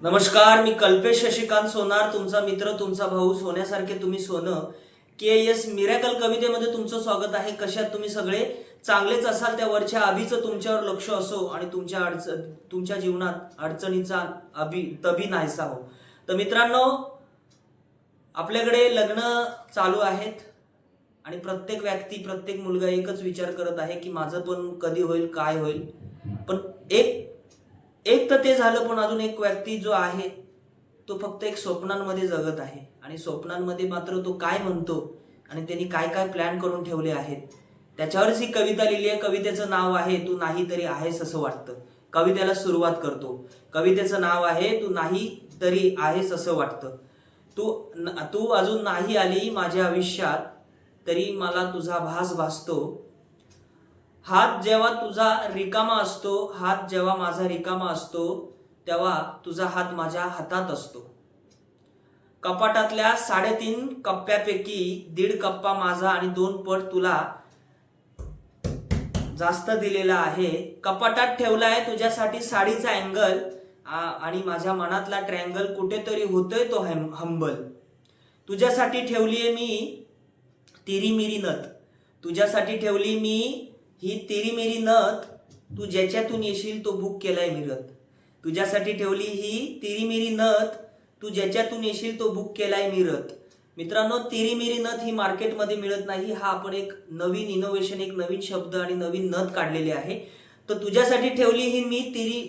नमस्कार, मी कल्पेश शशिकांत सोनार, तुमचा मित्र, तुमचा भाऊ. सोन्यासारखे तुम्ही सोनं. KS मिरॅकल कवितेमध्ये तुमचं स्वागत आहे. कशात तुम्ही सगळे चांगलेच असाल. त्या वरच्या अभीचं तुमच्यावर लक्ष असो आणि तुमच्या जीवनात अडचणीचा तभी नाहीसा हो. तर मित्रांनो, आपल्याकडे लग्न चालू आहेत आणि प्रत्येक व्यक्ती, प्रत्येक मुलगा एकच विचार करत आहे की माझं पण कधी होईल, काय होईल. पण एक तर ते झालं, पण अजून एक व्यक्ती जो आहे तो फक्त एक स्वप्नांमध्ये जगत आहे आणि स्वप्नांमध्ये मात्र तो काय म्हणतो आणि त्यांनी काय काय प्लॅन करून ठेवले आहेत त्याच्यावरच ही कविता लिहिली आहे. कवितेचं नाव आहे तू नाही तरी आहेस असं वाटतं. कवितेला सुरुवात करतो. कवितेचं नाव आहे तू नाही तरी आहेस असं वाटतं. तू अजून नाही आली माझ्या आयुष्यात तरी मला तुझा भास भासतो. हात जेव्हा तुझा रिकामा असतो, हात जेव्हा माझा रिकामा असतो, तेव्हा तुझा हात माझ्या हातात असतो. कपाटातल्या 3.5 कप्प्यापैकी 1.5 कप्पा माझा आणि 2 पट तुला जास्त दिलेला आहे. कपाटात ठेवलाय तुझ्यासाठी साडीचा अँगल आणि माझ्या मनातला ट्रँगल कुठेतरी होतोय तो हंबल. तुझ्यासाठी ठेवलीये मी तिरी मिरी नथ, तुझ्यासाठी ठेवली मी ही तिरी मेरी नथ, तू ज्याच्यातून येशील तो बुक केलाय मिरत. तुझ्यासाठी ठेवली ही तिरी मेरी नथ, तू ज्याच्यातून येशील तो बुक केलाय मिरत. मित्रांनो, तिरी मेरी नथ ही मार्केटमध्ये मिळत नाही. हा आपण एक नवीन इनोव्हेशन, एक नवीन शब्द आणि नवीन नथ काढलेली आहे. तर तुझ्यासाठी ठेवली ही मी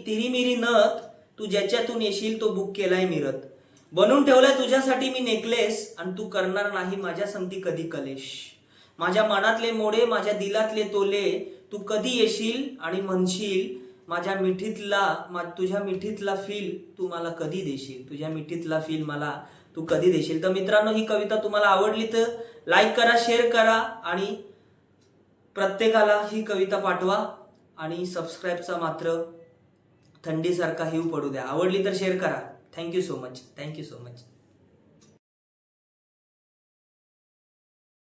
तिरी मेरी नथ, तू ज्याच्यातून येशील तो बुक केलाय मिरत. बनवून ठेवलाय तुझ्यासाठी मी नेकलेस आणि तू करणार नाही माझ्या संगती कधी कलेश. माझ्या मनातले मोडे, माझ्या दिलातले तोले, तू कधी येशील आणि म्हणशील तुझ्या मिठीतला फील तू मला कधी देशील. तुझ्या मिठीतला फील मला तू कधी देशील. तर मित्रांनो, ही कविता तुम्हाला आवडली तर लाईक करा, शेअर करा आणि प्रत्येकाला ही कविता पाठवा आणि सबस्क्राईबचा मात्र थंडीसारखा हिव पडू द्या. आवडली तर शेअर करा. Thank you so much.